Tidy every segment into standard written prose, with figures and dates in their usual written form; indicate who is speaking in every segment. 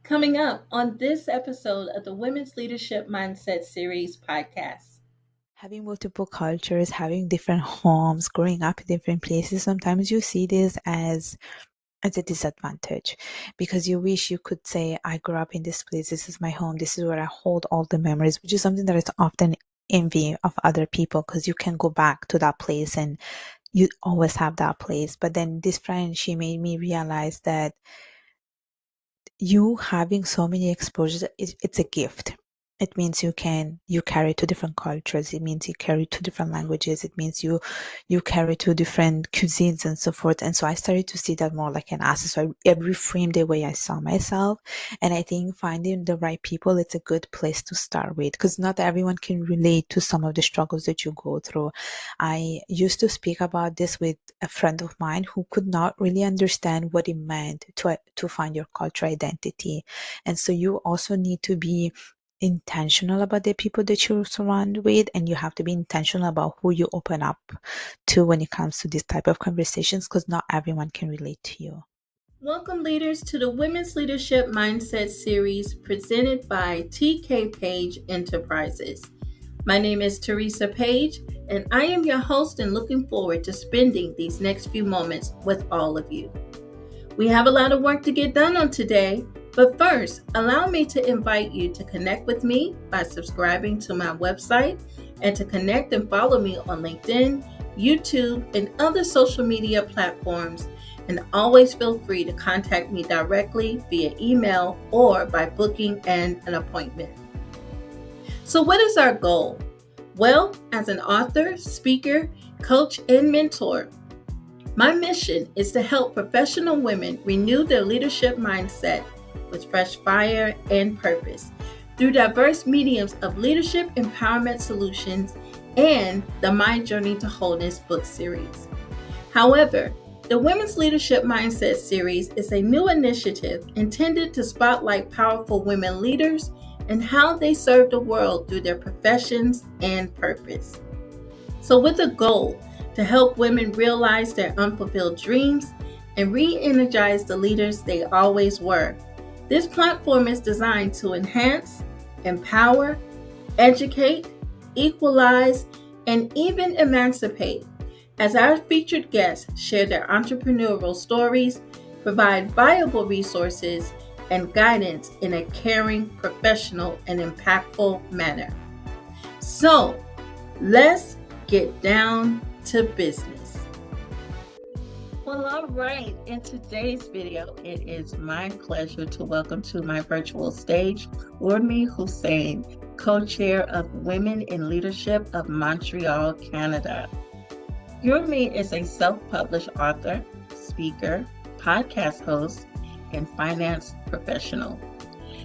Speaker 1: Coming up on this episode of the Women's Leadership Mindset Series podcast.
Speaker 2: Having multiple cultures, having different homes, growing up in different places, sometimes you see this as a disadvantage because you wish you could say, I grew up in this place, this is my home, this is where I hold all the memories, which is something that is often envy of other people because you can go back to that place and you always have that place. But then this friend, she made me realize that you having so many exposures, it's a gift. It means you carry two different cultures. It means you carry two different languages. It means you carry two different cuisines and so forth. And so I started to see that more like an asset. So I reframed the way I saw myself. And I think finding the right people, it's a good place to start with because not everyone can relate to some of the struggles that you go through. I used to speak about this with a friend of mine who could not really understand what it meant to find your cultural identity. And so you also need to be intentional about the people that you surround with, and you have to be intentional about who you open up to when it comes to this type of conversations because not everyone can relate to you.
Speaker 1: Welcome, leaders, to the Women's Leadership Mindset Series presented by TK Page Enterprises. My name is Teresa Page, and I am your host and looking forward to spending these next few moments with all of you. We have a lot of work to get done on today, but first, allow me to invite you to connect with me by subscribing to my website and to connect and follow me on LinkedIn, YouTube, and other social media platforms. And always feel free to contact me directly via email or by booking an appointment. So what is our goal? Well, as an author, speaker, coach, and mentor, my mission is to help professional women renew their leadership mindset with fresh fire and purpose through diverse mediums of leadership empowerment solutions and the My Journey to Wholeness book series. However, the Women's Leadership Mindset series is a new initiative intended to spotlight powerful women leaders and how they serve the world through their professions and purpose. So with a goal to help women realize their unfulfilled dreams and re-energize the leaders they always were, this platform is designed to enhance, empower, educate, equalize, and even emancipate as our featured guests share their entrepreneurial stories, provide viable resources, and guidance in a caring, professional, and impactful manner. So, let's get down to business. Well, all right. In today's video, it is my pleasure to welcome to my virtual stage Urmi Hossain, co-chair of Women in Leadership of Montreal, Canada. Urmi is a self-published author, speaker, podcast host, and finance professional.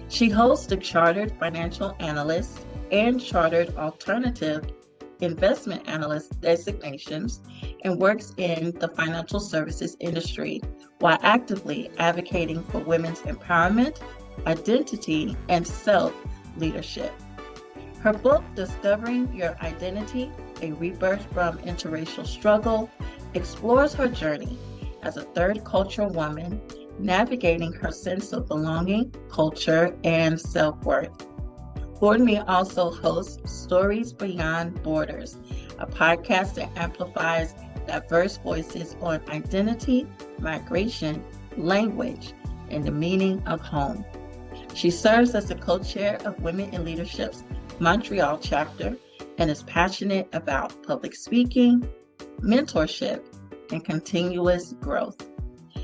Speaker 1: She holds the Chartered Financial Analyst and Chartered Alternative Investment Analyst designations and works in the financial services industry while actively advocating for women's empowerment, identity, and self-leadership. Her book, Discovering Your Identity, A Rebirth from Interracial Struggle, explores her journey as a third cultural woman, navigating her sense of belonging, culture, and self-worth. Urmi also hosts Stories Beyond Borders, a podcast that amplifies diverse voices on identity, migration, language, and the meaning of home. She serves as the co-chair of Women in Leadership's Montreal chapter and is passionate about public speaking, mentorship, and continuous growth.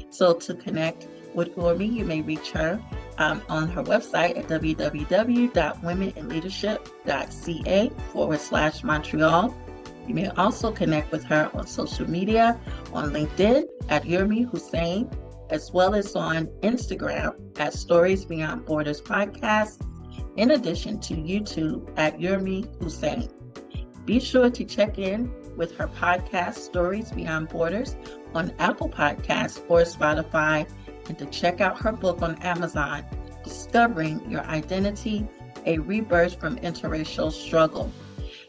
Speaker 1: So to connect with Urmi, you may reach her on her website at www.womeninleadership.ca/Montreal. You may also connect with her on social media on LinkedIn at Urmi Hossain, as well as on Instagram at Stories Beyond Borders Podcast, in addition to YouTube at Urmi Hossain. Be sure to check in with her podcast, Stories Beyond Borders, on Apple Podcasts or Spotify, and to check out her book on Amazon, Discovering Your Identity, A Rebirth from Interracial Struggle.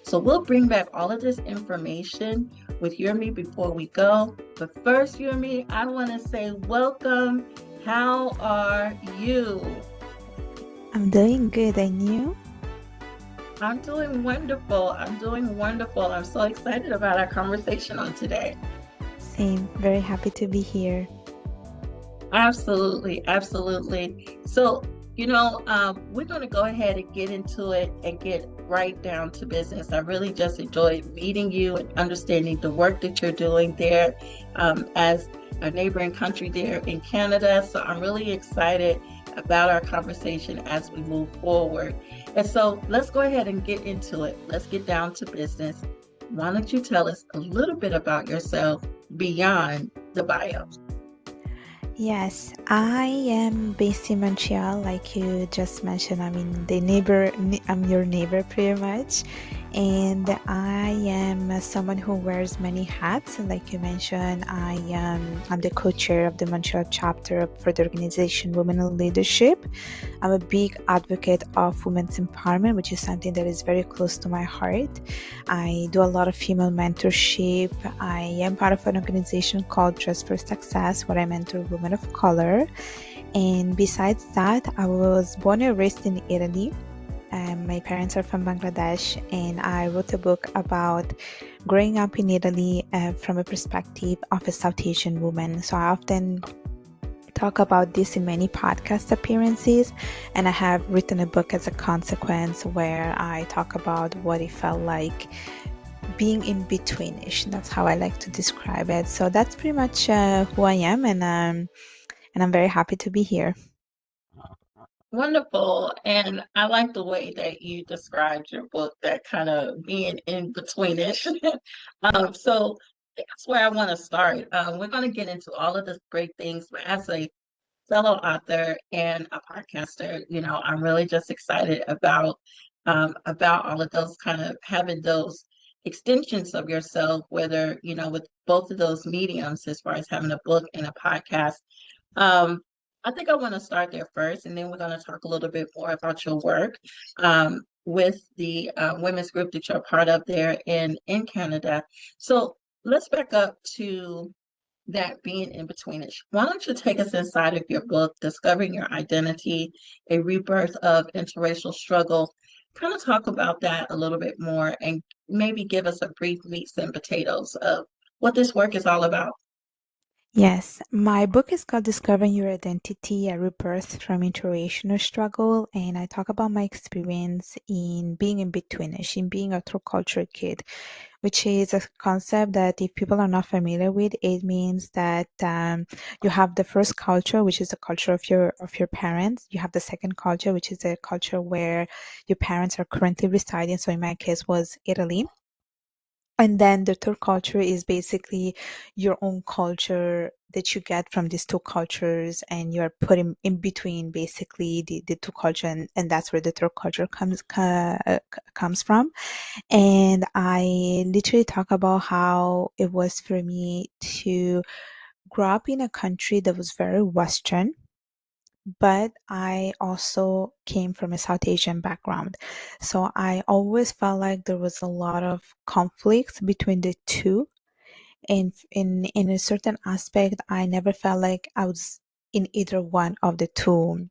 Speaker 1: So we'll bring back all of this information with Urmi before we go. But first, Urmi, I want to say welcome. How are you?
Speaker 2: I'm doing good, and you?
Speaker 1: I'm doing wonderful. I'm doing wonderful. I'm so excited about our conversation on today.
Speaker 2: Same, very happy to be here.
Speaker 1: Absolutely, absolutely. So, we're going to go ahead and get into it and get right down to business. I really just enjoyed meeting you and understanding the work that you're doing there as a neighboring country there in Canada. So, I'm really excited about our conversation as we move forward. And so, let's go ahead and get into it. Let's get down to business. Why don't you tell us a little bit about yourself beyond the bio?
Speaker 2: Yes, I am based in Montreal, like you just mentioned. I mean, I'm your neighbor pretty much. And I am someone who wears many hats. And like you mentioned, I'm the co-chair of the Montreal chapter for the organization Women in Leadership. I'm a big advocate of women's empowerment, which is something that is very close to my heart. I do a lot of female mentorship. I am part of an organization called Dress for Success, where I mentor women of color. And besides that, I was born and raised in Italy. My parents are from Bangladesh, and I wrote a book about growing up in Italy from a perspective of a South Asian woman. So I often talk about this in many podcast appearances, and I have written a book as a consequence where I talk about what it felt like being in betweenish. That's how I like to describe it. So that's pretty much who I am, and I'm very happy to be here.
Speaker 1: Wonderful. And I like the way that you described your book, that kind of being in between it. So that's where I want to start. We're going to get into all of the great things, but as a fellow author and a podcaster, I'm really just excited about all of those kind of having those extensions of yourself, whether, with both of those mediums, as far as having a book and a podcast. um, I think I want to start there first, and then we're going to talk a little bit more about your work with the women's group that you're part of there in Canada. So let's back up to that being in between it. Why don't you take us inside of your book, Discovering Your Identity, a Rebirth of Interracial Struggle? Kind of talk about that a little bit more and maybe give us a brief meats and potatoes of what this work is all about.
Speaker 2: Yes, my book is called Discovering Your Identity, a Rebirth from Interracial Struggle, and I talk about my experience in being in betweenish, in being a third culture kid, which is a concept that if people are not familiar with, it means that you have the first culture, which is the culture of your parents. You have the second culture, which is a culture where your parents are currently residing. So in my case was Italy. And then the third culture is basically your own culture that you get from these two cultures, and you're put in between basically the two culture, and that's where the third culture comes from. And I literally talk about how it was for me to grow up in a country that was very Western, but I also came from a South Asian background. So I always felt like there was a lot of conflict between the two, and in a certain aspect I never felt like I was in either one of the two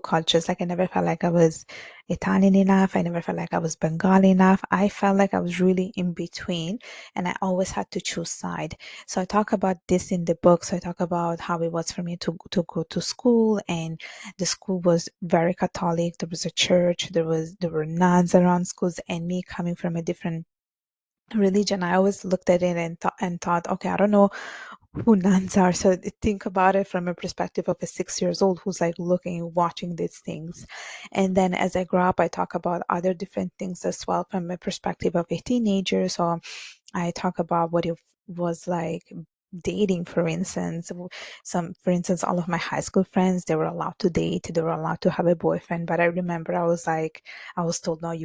Speaker 2: cultures. Like I never felt like I was Italian enough, I never felt like I was Bengali enough. I felt like I was really in between, and I always had to choose side. So I talk about this in the book. So I talk about how it was for me to go to school, and the school was very Catholic. There was a church, there were nuns around schools, and me coming from a different religion, I always looked at it and thought, okay, I don't know who nuns are. So think about it from a perspective of a 6 years old who's like looking, watching these things. And then as I grow up, I talk about other different things as well from a perspective of a teenager. So I talk about what it was like dating, for instance. For instance, all of my high school friends, they were allowed to date, they were allowed to have a boyfriend. But I remember I was told, no,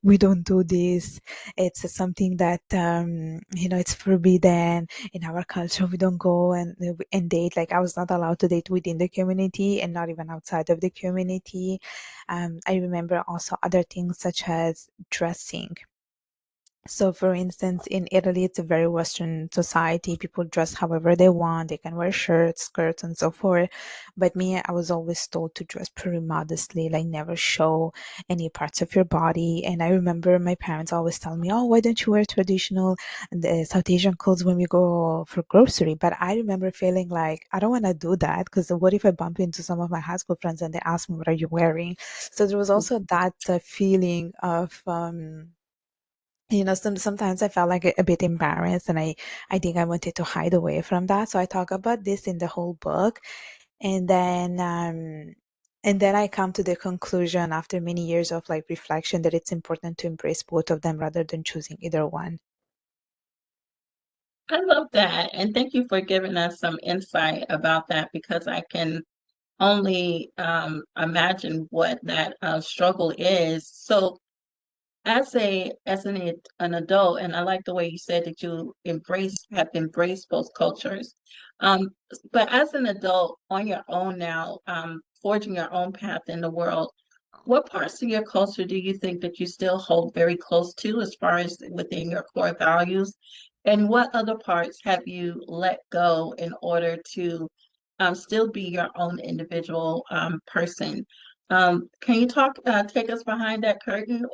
Speaker 2: we don't do this. It's something that, it's forbidden in our culture. We don't go and date. Like I was not allowed to date within the community and not even outside of the community. I remember also other things such as dressing. So, for instance, in Italy, it's a very Western society. People dress however they want. They can wear shirts, skirts, and so forth. But me, I was always told to dress pretty modestly, like never show any parts of your body. And I remember my parents always tell me, "Oh, why don't you wear traditional South Asian clothes when we go for grocery?" But I remember feeling like I don't want to do that because what if I bump into some of my high school friends and they ask me, "What are you wearing?" So there was also that feeling of sometimes I felt like a bit embarrassed, and I think I wanted to hide away from that. So I talk about this in the whole book, and then I come to the conclusion after many years of like reflection that it's important to embrace both of them rather than choosing either one.
Speaker 1: I love that. And thank you for giving us some insight about that because I can only imagine what that struggle is. So, as an adult, and I like the way you said that you have embraced both cultures. Um, but as an adult on your own now, forging your own path in the world, what parts of your culture do you think that you still hold very close to as far as within your core values? And what other parts have you let go in order to still be your own individual person? Can you take us behind that curtain?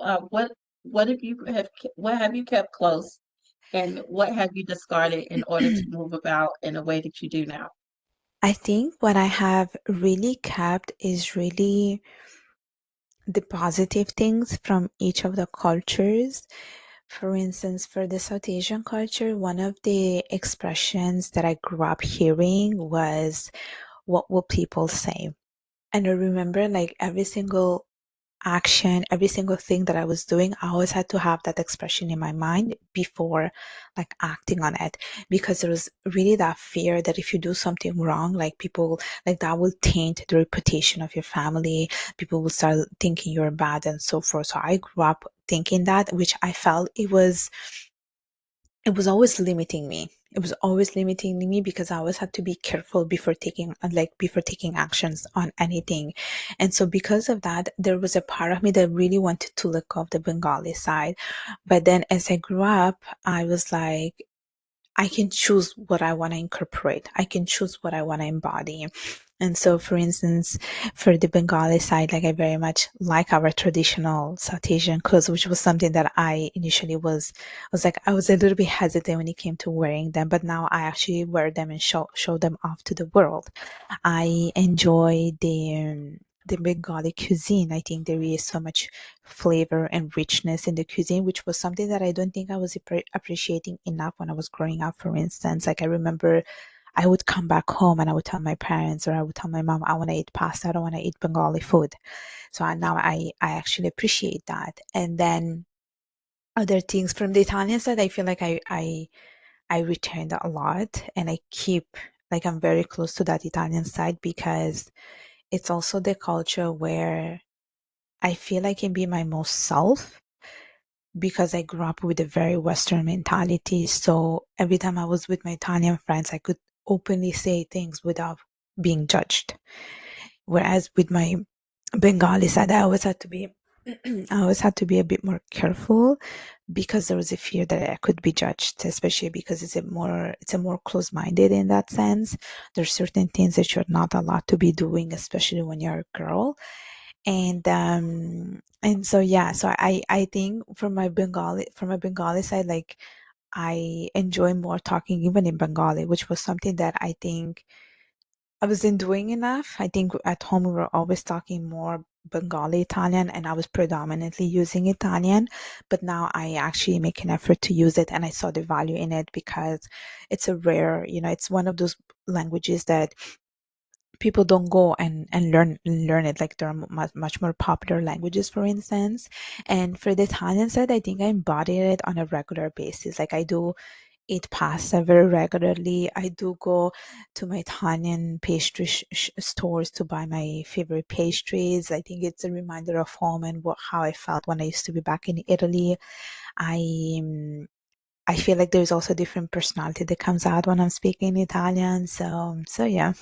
Speaker 1: What have you kept close, and what have you discarded in order to move about in a way that you do now?
Speaker 2: I think what I have really kept is really the positive things from each of the cultures. For instance, for the South Asian culture, one of the expressions that I grew up hearing was, "What will people say?" And I remember like every single action, every single thing that I was doing, I always had to have that expression in my mind before like acting on it, because there was really that fear that if you do something wrong, like people like that will taint the reputation of your family. People will start thinking you're bad and so forth. So I grew up thinking that, which I felt it was always limiting me. It was always limiting me because I always had to be careful before taking actions on anything. And so because of that, there was a part of me that really wanted to let go of the Bengali side. But then as I grew up, I was like, I can choose what I want to incorporate. I can choose what I want to embody. And so, for instance, for the Bengali side, like I very much like our traditional South Asian clothes, which was something that I initially was like, I was a little bit hesitant when it came to wearing them, but now I actually wear them and show them off to the world. I enjoy the Bengali cuisine. I think there is so much flavor and richness in the cuisine, which was something that I don't think I was appreciating enough when I was growing up. For instance, like I remember I would come back home and I would tell my parents or I would tell my mom, I want to eat pasta, I don't want to eat Bengali food. So now I actually appreciate that. And then other things from the Italian side, I feel like I returned a lot, and I keep like I'm very close to that Italian side because it's also the culture where I feel I can be my most self, because I grew up with a very Western mentality. So every time I was with my Italian friends, I could openly say things without being judged. Whereas with my Bengali side, I always had to be I always had to be a bit more careful because there was a fear that I could be judged, especially because it's a more close-minded in that sense. There's certain things that you're not allowed to be doing, especially when you're a girl. And so yeah, so I think from my Bengali side, like I enjoy more talking even in Bengali, which was something that I think I wasn't doing enough. I think at home we were always talking more Bengali Italian, and I was predominantly using Italian. But now I actually make an effort to use it, and I saw the value in it because it's a rare, it's one of those languages that people don't go and learn it. Like there are much more popular languages, for instance. And for the Italian side, I think I embody it on a regular basis. Like I do eat pasta very regularly. I do go to my Italian pastry stores to buy my favorite pastries. I think it's a reminder of home and how I felt when I used to be back in Italy. I um, I feel like there's also different personality that comes out when I'm speaking Italian. So yeah.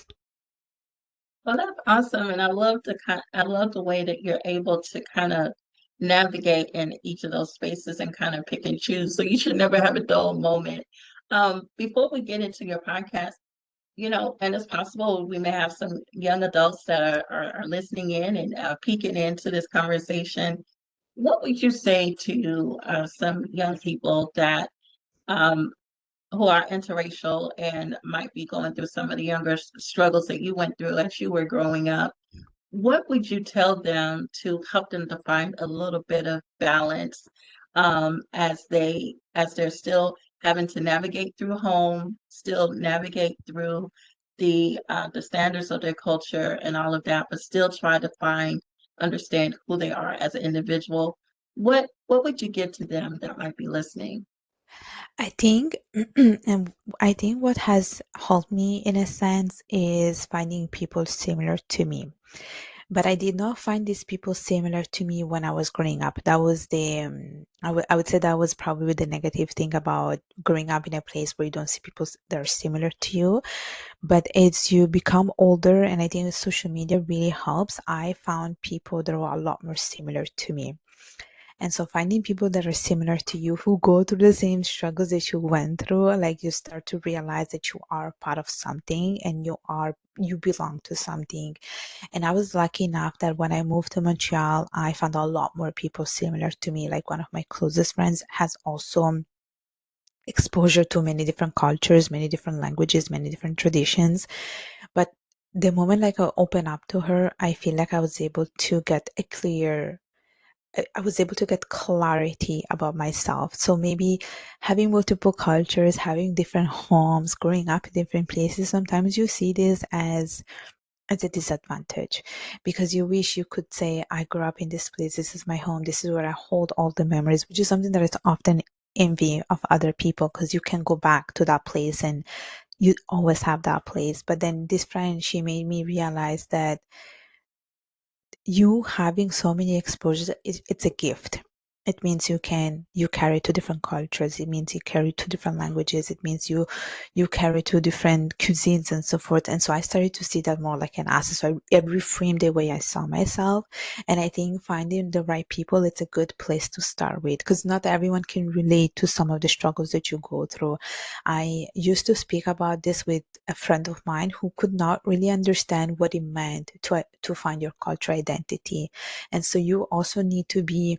Speaker 1: Well, that's awesome, and I love the way that you're able to kind of navigate in each of those spaces and kind of pick and choose. So you should never have a dull moment. Before we get into your podcast, and it's possible we may have some young adults that are listening in and peeking into this conversation. What would you say to some young people that um, who are interracial and might be going through some of the younger struggles that you went through as you were growing up? What would you tell them to help them to find a little bit of balance as they're still having to navigate through home, still navigate through the standards of their culture and all of that, but still try to understand who they are as an individual. What would you give to them that might be listening?
Speaker 2: I think, and I think what has helped me in a sense is finding people similar to me. But I did not find these people similar to me when I was growing up. That was I would say that was probably the negative thing about growing up in a place where you don't see people that are similar to you. But as you become older, and I think social media really helps, I found people that are a lot more similar to me. And so finding people that are similar to you who go through the same struggles that you went through, like you start to realize that you are part of something and you belong to something. And I was lucky enough that when I moved to Montreal, I found a lot more people similar to me. Like one of my closest friends has also exposure to many different cultures, many different languages, many different traditions. But the moment like I open up to her, I feel like I was able to get a clear I was able to get clarity about myself. So maybe having multiple cultures, having different homes, growing up in different places, sometimes you see this as a disadvantage because you wish you could say, I grew up in this place, this is my home, this is where I hold all the memories, which is something that is often envy of other people because you can go back to that place and you always have that place. But then this friend, she made me realize that you having so many exposures, it's a gift. It means you carry two different cultures. It means you carry two different languages. It means you carry two different cuisines and so forth. And so I started to see that more like an asset. So I reframed the way I saw myself. And I think finding the right people, it's a good place to start with because not everyone can relate to some of the struggles that you go through. I used to speak about this with a friend of mine who could not really understand what it meant to find your cultural identity. And so you also need to be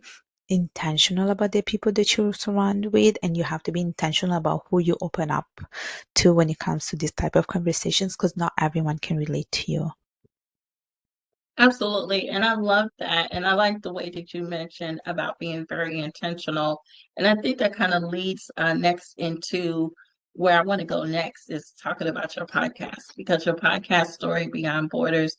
Speaker 2: intentional about the people that you surround with, and you have to be intentional about who you open up to when it comes to this type of conversations because not everyone can relate to you.
Speaker 1: Absolutely. And I love that. And I like the way that you mentioned about being very intentional. And I think that kind of leads next into where I want to go next is talking about your podcast, because your podcast story Beyond Borders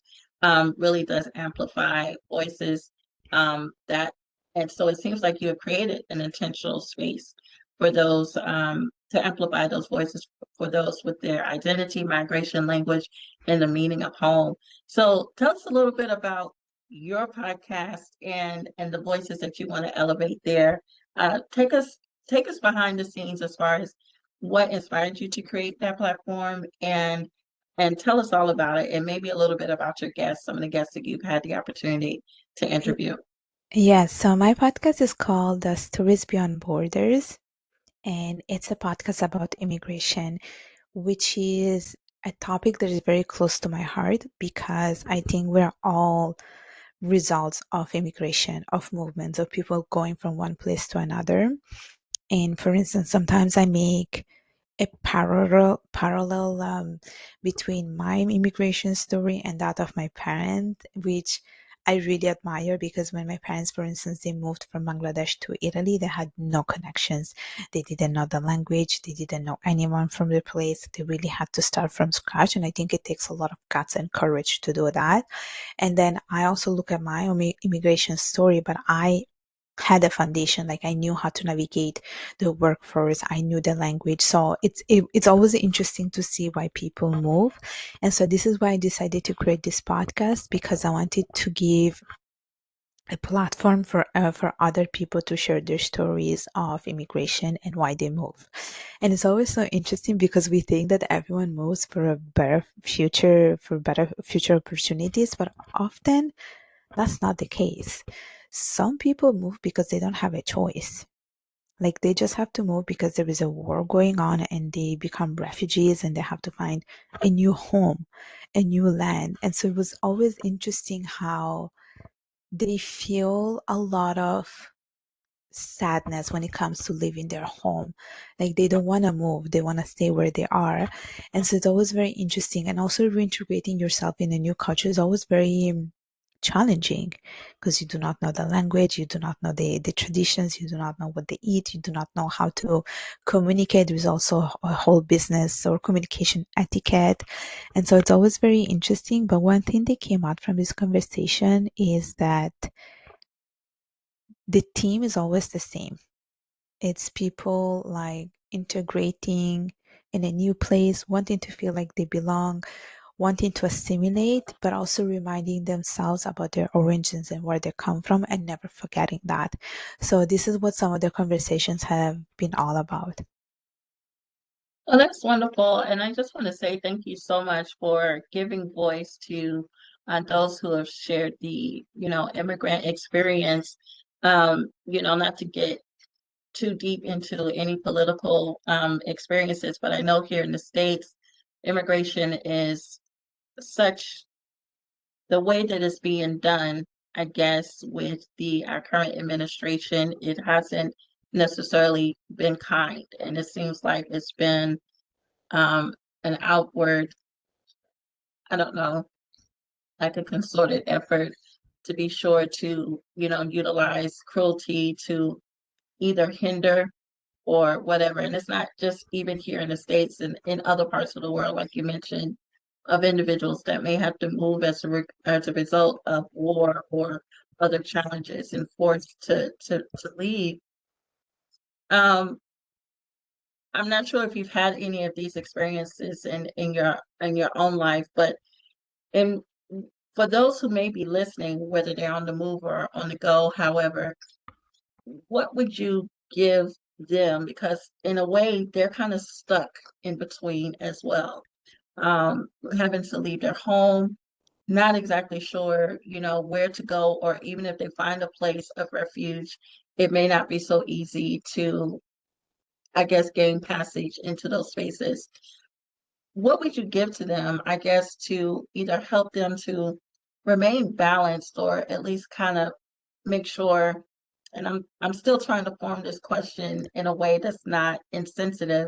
Speaker 1: really does amplify voices that, and so it seems like you have created an intentional space for those to amplify those voices for those with their identity, migration, language, and the meaning of home. So tell us a little bit about your podcast and the voices that you want to elevate there. Take us behind the scenes as far as what inspired you to create that platform and tell us all about it and maybe a little bit about your guests, some of the guests that you've had the opportunity to interview.
Speaker 2: Yes, so my podcast is called The Stories Beyond Borders, and it's a podcast about immigration, which is a topic that is very close to my heart because I think we're all results of immigration, of movements, of people going from one place to another. And for instance, sometimes I make a parallel between my immigration story and that of my parents, which I really admire because when my parents, for instance, they moved from Bangladesh to Italy, they had no connections. They didn't know the language. They didn't know anyone from the place. They really had to start from scratch. And I think it takes a lot of guts and courage to do that. And then I also look at my own immigration story, but I had a foundation, like I knew how to navigate the workforce, I knew the language. So it's always interesting to see why people move. And so this is why I decided to create this podcast, because I wanted to give a platform for other people to share their stories of immigration and why they move. And it's always so interesting because we think that everyone moves for a better future, for better future opportunities, but often That's not the case. Some people move because they don't have a choice. Like they just have to move because there is a war going on and they become refugees and they have to find a new home, a new land. And so it was always interesting how they feel a lot of sadness when it comes to leaving their home. Like they don't want to move, they want to stay where they are. And so it's always very interesting. And also reintegrating yourself in a new culture is always very challenging because you do not know the language, you do not know the traditions, you do not know what they eat, you do not know how to communicate. There's also a whole business or communication etiquette. And so it's always very interesting. But one thing that came out from this conversation is that the theme is always the same. It's people like integrating in a new place, wanting to feel like they belong, wanting to assimilate, but also reminding themselves about their origins and where they come from and never forgetting that. So, this is what some of the conversations have been all about.
Speaker 1: Well, that's wonderful. And I just want to say thank you so much for giving voice to those who have shared the, immigrant experience. Not to get too deep into any political experiences, but I know here in the States, immigration is such the way that it's being done, I guess, with the our current administration, it hasn't necessarily been kind. And it seems like it's been um, an outward, I don't know, like a concerted effort to be sure to, utilize cruelty to either hinder or whatever. And it's not just even here in the States and in other parts of the world, like you mentioned, of individuals that may have to move as a result of war or other challenges and forced to leave. Um, I'm not sure if you've had any of these experiences in your own life, but in for those who may be listening, whether they're on the move or on the go, however, what would you give them? Because in a way, they're kind of stuck in between as well, having to leave their home, not exactly sure, where to go, or even if they find a place of refuge, it may not be so easy to, I guess, gain passage into those spaces. What would you give to them, I guess, to either help them to remain balanced or at least kind of make sure, and I'm still trying to form this question in a way that's not insensitive,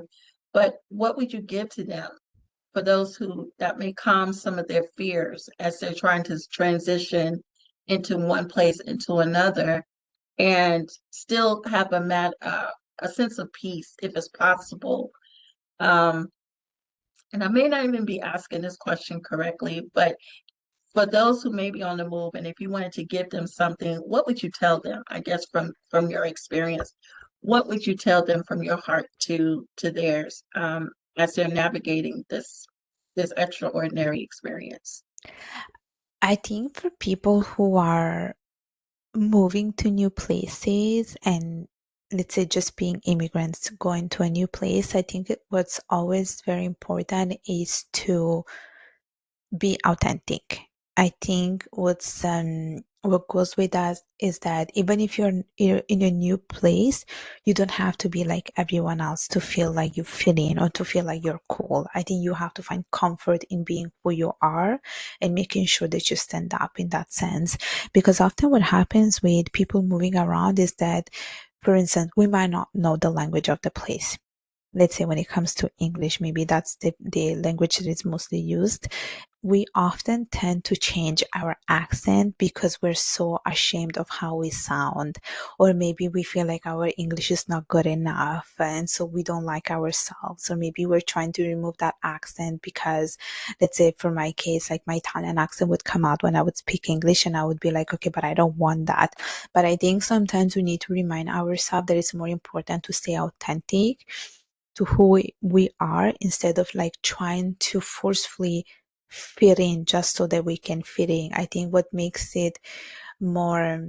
Speaker 1: but what would you give to them for those who that may calm some of their fears as they're trying to transition into one place into another and still have a sense of peace if it's possible. Um, and I may not even be asking this question correctly, but for those who may be on the move, and if you wanted to give them something, what would you tell them? I guess from your experience, what would you tell them from your heart to theirs as they're navigating this extraordinary experience?
Speaker 2: I think for people who are moving to new places and let's say just being immigrants going to a new place, I think what's always very important is to be authentic. I think what goes with that is that even if you're in a new place, you don't have to be like everyone else to feel like you fit in or to feel like you're cool. I think you have to find comfort in being who you are and making sure that you stand up in that sense. Because often what happens with people moving around is that, for instance, we might not know the language of the place. Let's say when it comes to English, maybe that's the language that is mostly used. We often tend to change our accent because we're so ashamed of how we sound, or maybe we feel like our English is not good enough, and so we don't like ourselves, or maybe we're trying to remove that accent because, let's say for my case, like my Italian accent would come out when I would speak English, and I would be like, okay, but I don't want that. But I think sometimes we need to remind ourselves that it's more important to stay authentic to who we are instead of like trying to forcefully fit in just so that we can fit in. I think what makes it more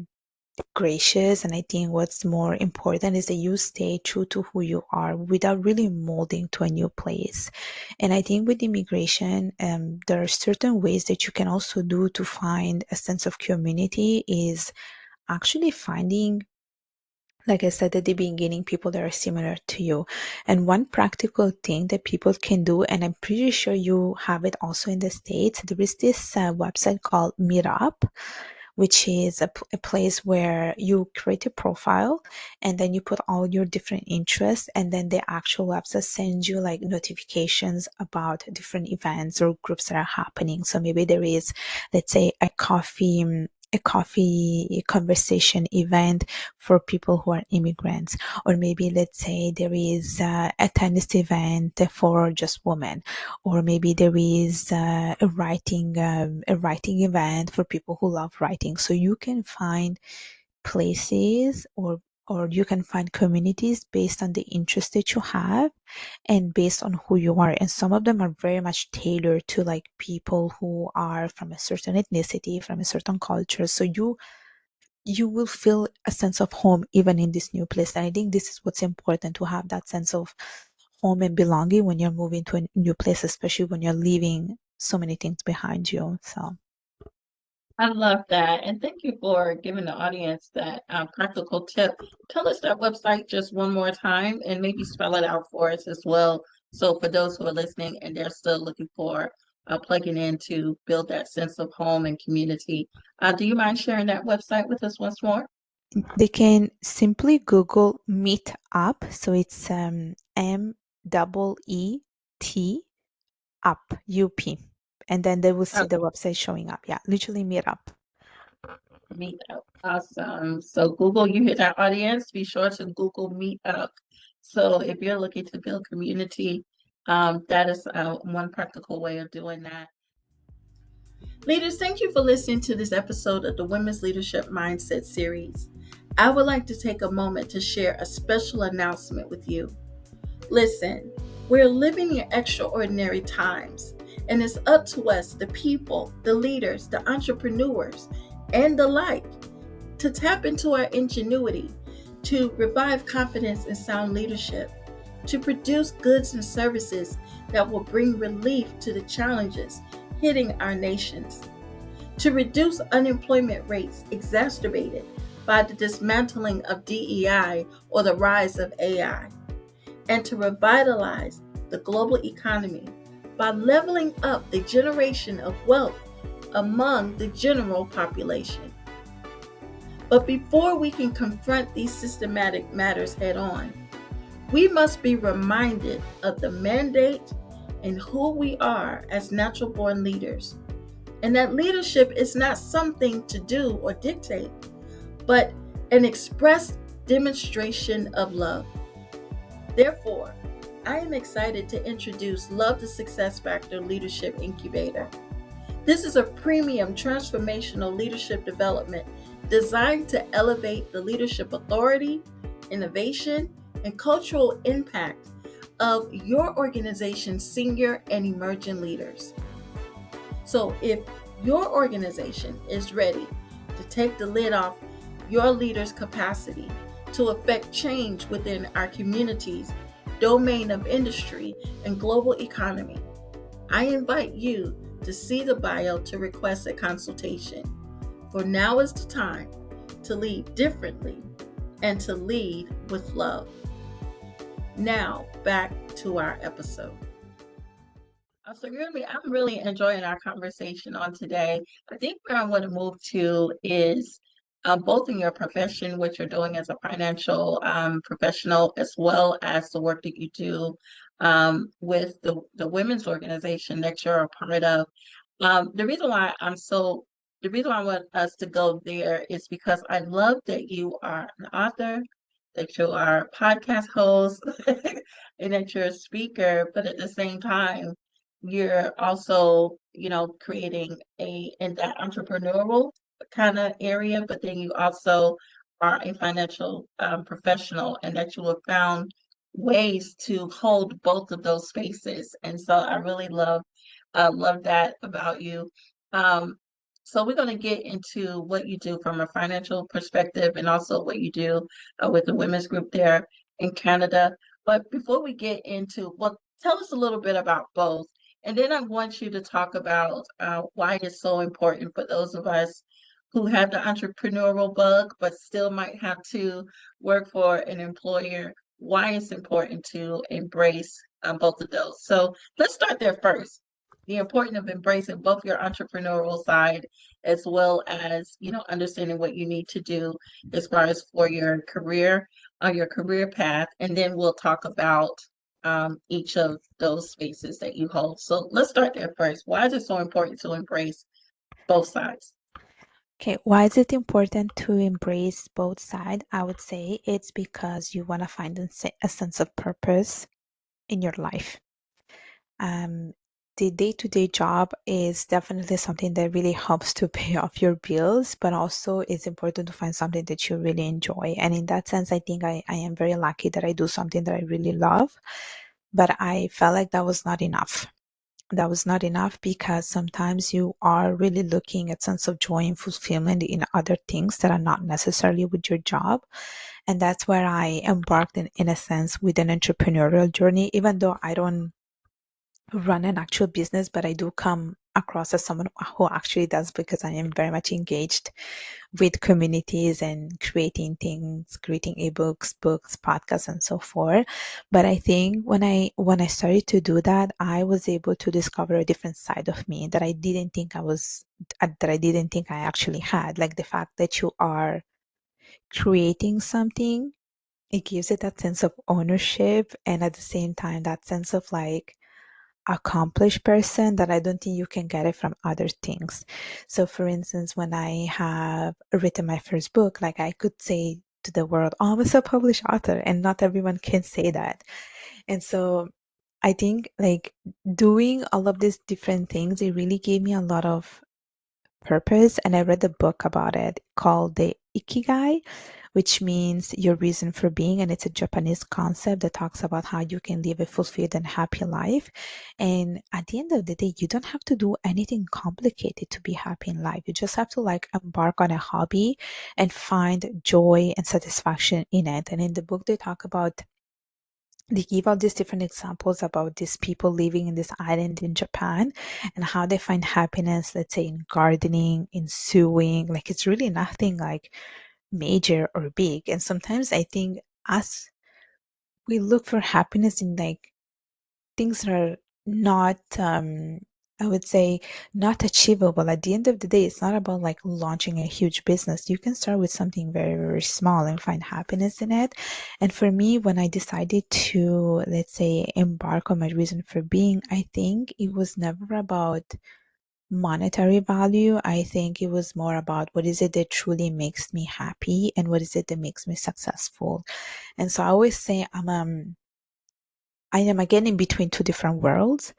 Speaker 2: gracious. And I think what's more important is that you stay true to who you are without really molding to a new place. And I think with immigration, there are certain ways that you can also do to find a sense of community is actually finding, like I said at the beginning, people that are similar to you. And one practical thing that people can do, and I'm pretty sure you have it also in the States, there is this website called Meetup, which is a place where you create a profile and then you put all your different interests, and then the actual website sends you like notifications about different events or groups that are happening. So maybe there is, let's say, a conversation event for people who are immigrants, or maybe let's say there is a tennis event for just women, or maybe there is a writing event for people who love writing. So you can find places, or you can find communities based on the interest that you have and based on who you are. And some of them are very much tailored to like people who are from a certain ethnicity, from a certain culture. So you will feel a sense of home even in this new place. And I think this is what's important, to have that sense of home and belonging when you're moving to a new place, especially when you're leaving so many things behind you. So
Speaker 1: I love that. And thank you for giving the audience that practical tip. Tell us that website just one more time and maybe spell it out for us as well. So for those who are listening and they're still looking for plugging in to build that sense of home and community, do you mind sharing that website with us once more?
Speaker 2: they can simply Google Meet Up. So it's MEET up UP. And then they will see the
Speaker 1: Okay,
Speaker 2: website showing up. Yeah, literally Meet Up.
Speaker 1: Meetup. Awesome. So Google, you hear that audience? Be sure to Google Meetup. So if you're looking to build community, that is one practical way of doing that. Leaders, thank you for listening to this episode of the Women's Leadership Mindset series. I would like to take a moment to share a special announcement with you. Listen, we're living in extraordinary times, and it's up to us, the people, the leaders, the entrepreneurs, and the like, to tap into our ingenuity, to revive confidence and sound leadership, to produce goods and services that will bring relief to the challenges hitting our nations, to reduce unemployment rates exacerbated by the dismantling of DEI or the rise of AI, and to revitalize the global economy by leveling up the generation of wealth among the general population. But before we can confront these systematic matters head on, we must be reminded of the mandate and who we are as natural born leaders, and that leadership is not something to do or dictate, but an express demonstration of love. Therefore, I am excited to introduce Love the Success Factor Leadership Incubator. This is a premium transformational leadership development designed to elevate the leadership authority, innovation, and cultural impact of your organization's senior and emerging leaders. So, if your organization is ready to take the lid off your leaders' capacity to affect change within our community's domain of industry and global economy, I invite you to see the bio to request a consultation. For now is the time to lead differently and to lead with love. Now, back to our episode. So, really, I'm really enjoying our conversation on today. I think where I want to move to is both in your profession, what you're doing as a financial professional, as well as the work that you do with the women's organization that you're a part of. The reason why the reason why I want us to go there is because I love that you are an author, that you are a podcast host, and that you're a speaker, but at the same time, you're also, creating in that entrepreneurial kind of area, but then you also are a financial professional, and that you have found ways to hold both of those spaces. And so I really love that about you. Um, So we're going to get into what you do from a financial perspective and also what you do with the women's group there in Canada. But before we get into, well, tell us a little bit about both. And then I want you to talk about why it's so important for those of us who have the entrepreneurial bug, but still might have to work for an employer, why it's important to embrace both of those. So let's start there first. The importance of embracing both your entrepreneurial side as well as, you know, understanding what you need to do as far as for your career path. And then we'll talk about each of those spaces that you hold. So let's start there first. Why is it so important to embrace both sides?
Speaker 2: Okay, why is it important to embrace both sides? I would say it's because you want to find a sense of purpose in your life. Um, the day-to-day job is definitely something that really helps to pay off your bills, but also it's important to find something that you really enjoy. And in that sense, I think I am very lucky that I do something that I really love, but I felt like that was not enough. That was not enough because sometimes you are really looking at sense of joy and fulfillment in other things that are not necessarily with your job. And that's where I embarked in a sense with an entrepreneurial journey, even though I don't run an actual business, but I do come across as someone who actually does because I am very much engaged with communities and creating things, creating ebooks, books, podcasts, and so forth. But I think when I started to do that, I was able to discover a different side of me that I didn't think I actually had. Like the fact that you are creating something, it gives it that sense of ownership and at the same time that sense of like accomplished person that I don't think you can get it from other things. So for instance, when I have written my first book, like I could say to the world, oh, I'm a self-published author, and not everyone can say that. And so I think like doing all of these different things, it really gave me a lot of purpose. And I read a book about it called the Ikigai, which means your reason for being. And it's a Japanese concept that talks about how you can live a fulfilled and happy life. And at the end of the day, you don't have to do anything complicated to be happy in life. You just have to like embark on a hobby and find joy and satisfaction in it. And in the book, they give all these different examples about these people living in this island in Japan and how they find happiness, let's say in gardening, in sewing. Like it's really nothing like major or big. And sometimes I think us we look for happiness in like things that are not I would say not achievable. At the end of the day, it's not about like launching a huge business. You can start with something very, very small and find happiness in it. And for me, when I decided to, let's say, embark on my reason for being, I think it was never about monetary value. I think it was more about what is it that truly makes me happy and what is it that makes me successful. And so I always say I am again in between two different worlds,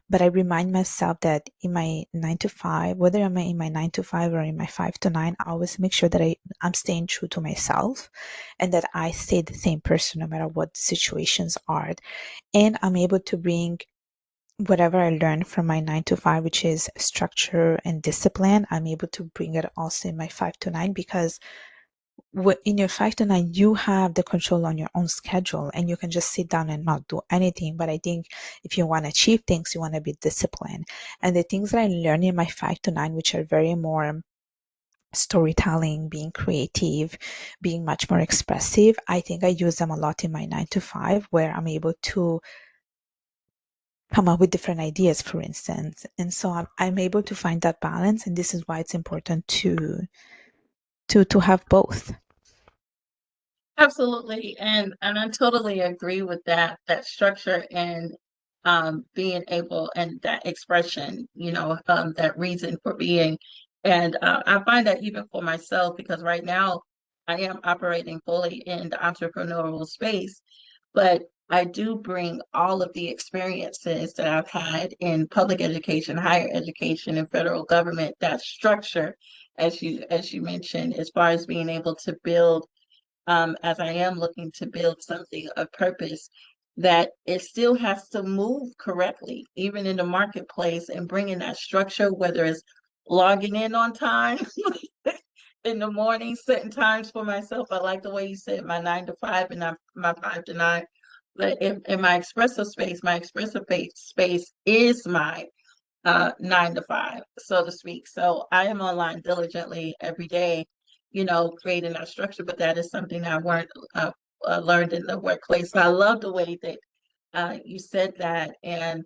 Speaker 2: but I remind myself that in my 9 to 5, whether I'm in my 9 to 5 or in my 5 to 9, I always make sure that I'm staying true to myself and that I stay the same person no matter what the situations are. And I'm able to bring whatever I learned from my 9 to 5, which is structure and discipline, I'm able to bring it also in my 5 to 9 because in your 5 to 9 you have the control on your own schedule and you can just sit down and not do anything. But I think if you want to achieve things, you want to be disciplined. And the things that I learned in my 5 to 9, which are very more storytelling, being creative, being much more expressive, I think I use them a lot in my 9 to 5, where I'm able to come up with different ideas, for instance. And so I'm able to find that balance, and this is why it's important to have both.
Speaker 1: Absolutely, and I totally agree with that structure and being able and that expression, you know, that reason for being. And I find that even for myself, because right now I am operating fully in the entrepreneurial space, but I do bring all of the experiences that I've had in public education, higher education, and federal government, that structure, as you mentioned, as far as being able to build as I am looking to build something of purpose, that it still has to move correctly, even in the marketplace, and bringing that structure, whether it's logging in on time in the morning, setting times for myself. I like the way you said my 9 to 5 and my 5 to 9. But in my expressive space is my 9 to 5, so to speak. So I am online diligently every day, creating that structure. But that is something I learned in the workplace. So I love the way that you said that, and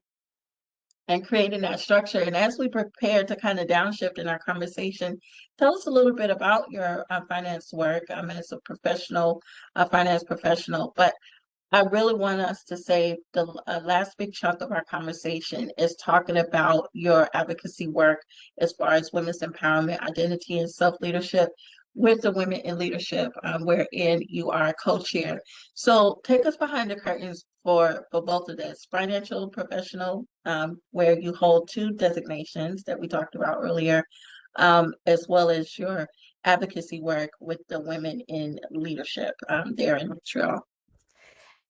Speaker 1: creating that structure. And as we prepare to kind of downshift in our conversation, tell us a little bit about your finance work. As a professional, a finance professional, but I really want us to say the last big chunk of our conversation is talking about your advocacy work as far as women's empowerment, identity, and self-leadership with the Women in Leadership, wherein you are a co-chair. So take us behind the curtains for both of this, financial professional, where you hold 2 designations that we talked about earlier, as well as your advocacy work with the Women in Leadership there in Montreal.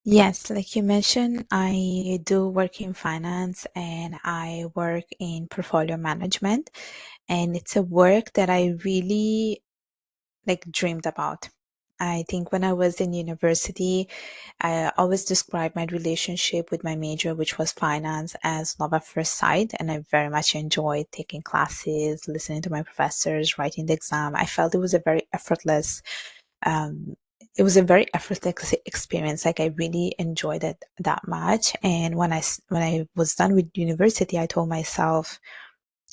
Speaker 2: Yes, like you mentioned, I do work in finance and I work in portfolio management, and it's a work that I really like dreamed about. I think when I was in university, I always described my relationship with my major, which was finance, as love at first sight. And I very much enjoyed taking classes, listening to my professors, writing the exam. I felt um, it was a very effortless experience. Like I really enjoyed it that much. And when I was done with university, I told myself,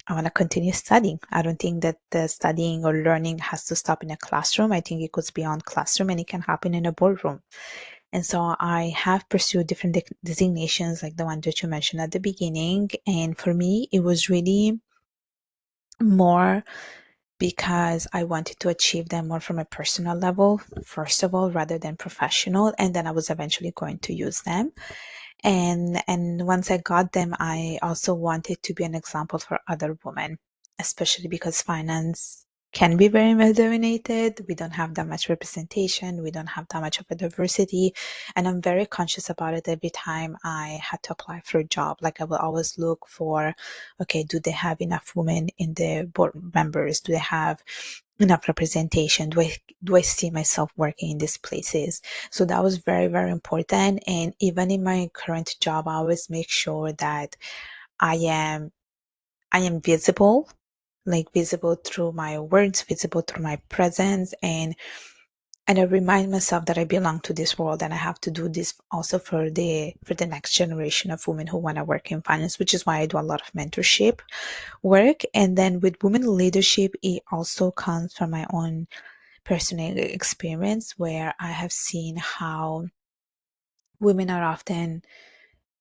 Speaker 2: I want to continue studying. I don't think that the studying or learning has to stop in a classroom. I think it goes beyond classroom and it can happen in a boardroom. And so I have pursued different designations like the one that you mentioned at the beginning. And for me, it was really more because I wanted to achieve them more from a personal level, first of all, rather than professional. And then I was eventually going to use them. And once I got them, I also wanted to be an example for other women, especially because finance can be very male dominated. We don't have that much representation. We don't have that much of a diversity. And I'm very conscious about it every time I had to apply for a job. Like I will always look for, okay, do they have enough women in the board members? Do they have enough representation? Do I see myself working in these places? So that was very, very important. And even in my current job, I always make sure that I am I am visible, like visible through my words, visible through my presence, and I remind myself that I belong to this world and I have to do this also for the next generation of women who want to work in finance, which is why I do a lot of mentorship work. And then with women in leadership, it also comes from my own personal experience where I have seen how women are often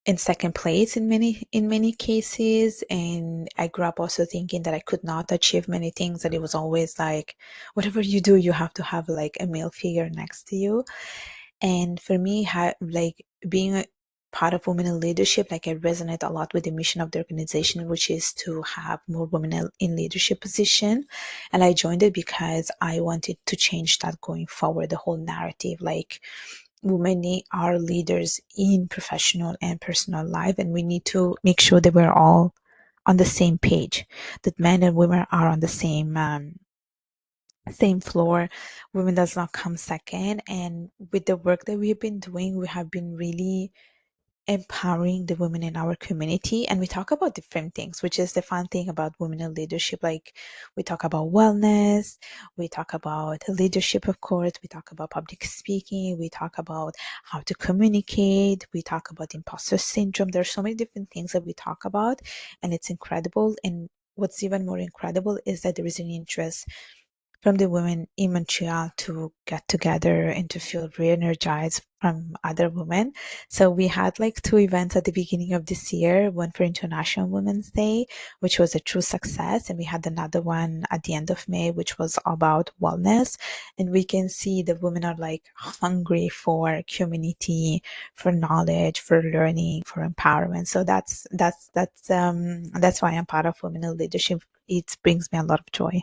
Speaker 2: in second place in many cases, and I grew up also thinking that I could not achieve many things, that it was always like whatever you do you have to have like a male figure next to you. And for me, like being a part of women in leadership, like I resonate a lot with the mission of the organization, which is to have more women in leadership position. And I joined it because I wanted to change that going forward, the whole narrative. Like women are leaders in professional and personal life, and we need to make sure that we're all on the same page, that men and women are on the same floor. Women does not come second. And with the work that we've been doing, we have been really empowering the women in our community. And we talk about different things, which is the fun thing about women in leadership. Like we talk about wellness, we talk about leadership, of course, we talk about public speaking, we talk about how to communicate, we talk about imposter syndrome. There's so many different things that we talk about, and it's incredible. And what's even more incredible is that there is an interest from the women in Montreal to get together and to feel re-energized from other women. So we had like 2 events at the beginning of this year, one for International Women's Day, which was a true success. And we had another one at the end of May, which was about wellness. And we can see the women are like hungry for community, for knowledge, for learning, for empowerment. So that's why I'm part of Women in Leadership. It brings me a lot of joy.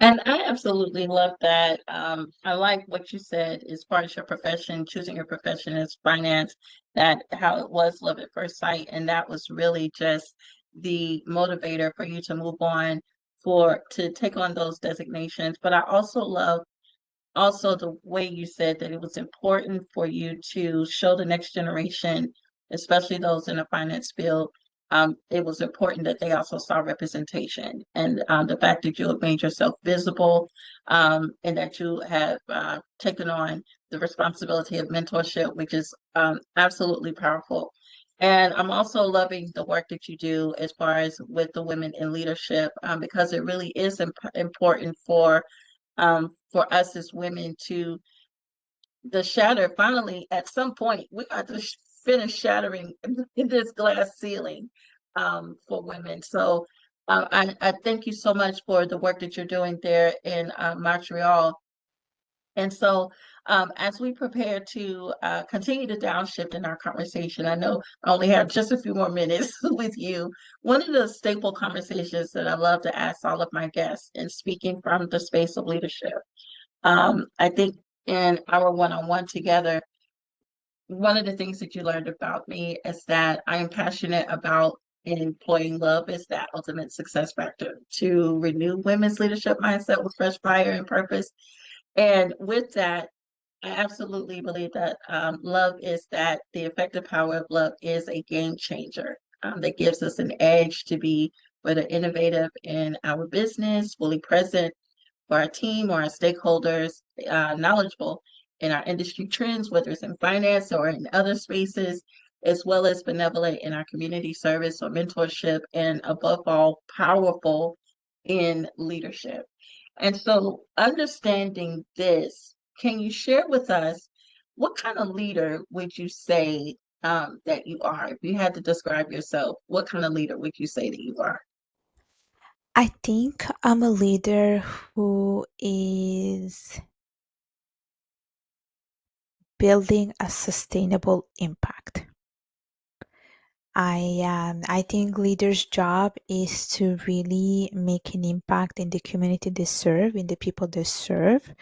Speaker 1: And I absolutely love that. I like what you said as far as your profession, choosing your profession as finance, that how it was love at first sight. And that was really just the motivator for you to move on to take on those designations. But I also the way you said that it was important for you to show the next generation, especially those in the finance field, it was important that they also saw representation, and the fact that you have made yourself visible, and that you have taken on the responsibility of mentorship, which is absolutely powerful. And I'm also loving the work that you do as far as with the women in leadership, because it really is important for us as women to the shatter finally at some point we got to finish shattering this glass ceiling for women. So I thank you so much for the work that you're doing there in Montreal. And so as we prepare to continue to downshift in our conversation, I know I only have just a few more minutes with you. One of the staple conversations that I love to ask all of my guests in speaking from the space of leadership, I think in our one-on-one together, one of the things that you learned about me is that I am passionate about employing love as that ultimate success factor to renew women's leadership mindset with fresh fire and purpose. And with that, I absolutely believe that love is that the effective power of love is a game changer that gives us an edge to be whether innovative in our business, fully present for our team or our stakeholders, knowledgeable in our industry trends, whether it's in finance or in other spaces, as well as benevolent in our community service or mentorship, and above all, powerful in leadership. And so, understanding this, can you share with us what kind of leader would you say that you are? If you had to describe yourself, what kind of leader would you say that you are?
Speaker 2: I think I'm a leader who is building a sustainable impact. I think leaders' job is to really make an impact in the community they serve, in the people they serve.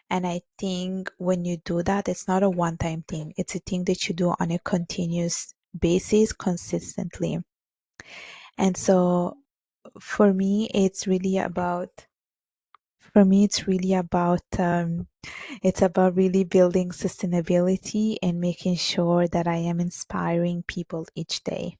Speaker 2: And I think when you do that, it's not a one-time thing. It's a thing that you do on a continuous basis, consistently. And so for me, it's really about for me, it's about really building sustainability and making sure that I am inspiring people each day.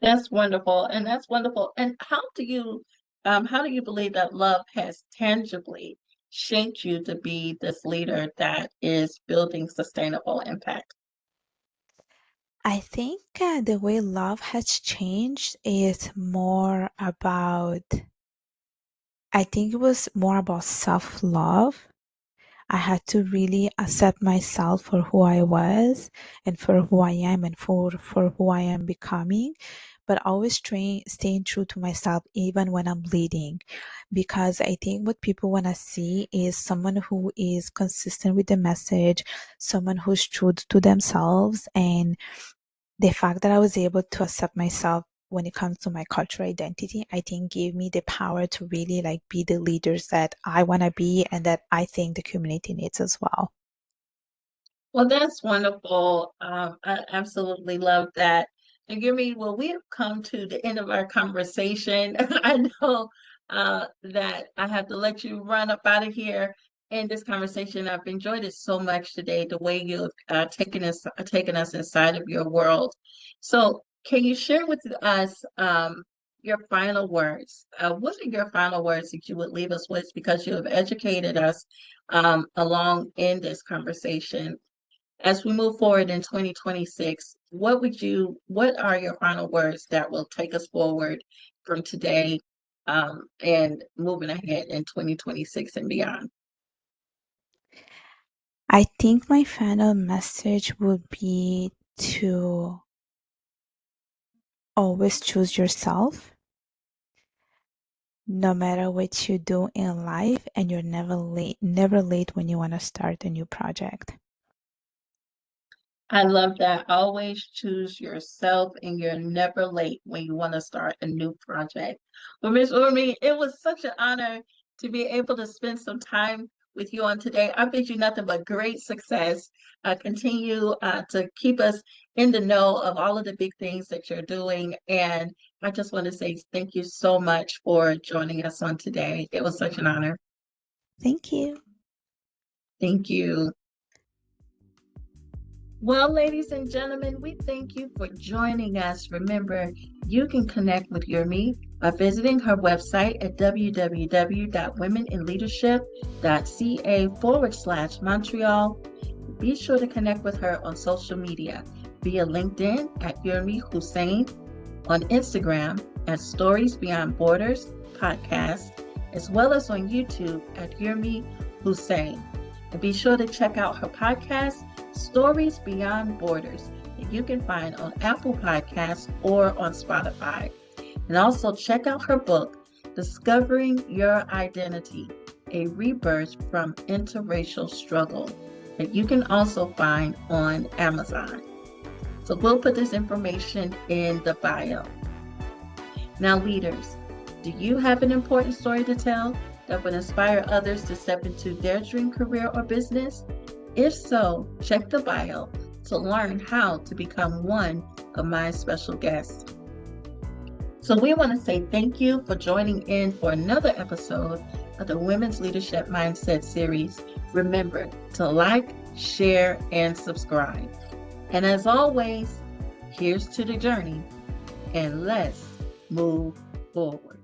Speaker 1: That's wonderful, and that's wonderful. And how do you believe that love has tangibly shaped you to be this leader that is building sustainable impact?
Speaker 2: I think the way love has changed is more about, I think it was more about self love. I had to really accept myself for who I was and for who I am and for who I am becoming, but always staying true to myself even when I'm leading. Because I think what people want to see is someone who is consistent with the message, someone who's true to themselves, and the fact that I was able to accept myself when it comes to my cultural identity, I think gave me the power to really like be the leaders that I want to be and that I think the community needs as well.
Speaker 1: Well, that's wonderful. I absolutely love that. And Yumi, well, we have come to the end of our conversation. I know that I have to let you run up out of here in this conversation. I've enjoyed it so much today, the way you've taken us inside of your world. So, can you share with us your final words? What are your final words that you would leave us with? Because you have educated us along in this conversation as we move forward in 2026, what are your final words that will take us forward from today and moving ahead in 2026 and beyond?
Speaker 2: I think my final message would be to always choose yourself no matter what you do in life, and you're never late when you want to start a new project.
Speaker 1: I love that. Always choose yourself, and you're never late when you want to start a new project. Well, Miss Urmi, it was such an honor to be able to spend some time with you on today. I bid you nothing but great success. Continue to keep us in the know of all of the big things that you're doing. And I just want to say thank you so much for joining us on today. It was such an honor.
Speaker 2: Thank you.
Speaker 1: Thank you. Well, ladies and gentlemen, we thank you for joining us. Remember, you can connect with Urmi by visiting her website at www.womeninleadership.ca/Montreal. Be sure to connect with her on social media via LinkedIn at Urmi Hossain, on Instagram at Stories Beyond Borders Podcast, as well as on YouTube at Urmi Hossain. And be sure to check out her podcast, Stories Beyond Borders, that you can find on Apple Podcasts or on Spotify. And also check out her book, Discovering Your Identity, a Rebirth from Interracial Struggle, that you can also find on Amazon. So we'll put this information in the bio. Now, leaders, do you have an important story to tell that would inspire others to step into their dream career or business? If so, check the bio to learn how to become one of my special guests. So we want to say thank you for joining in for another episode of the Women's Leadership Mindset series. Remember to like, share, and subscribe. And as always, here's to the journey, and let's move forward.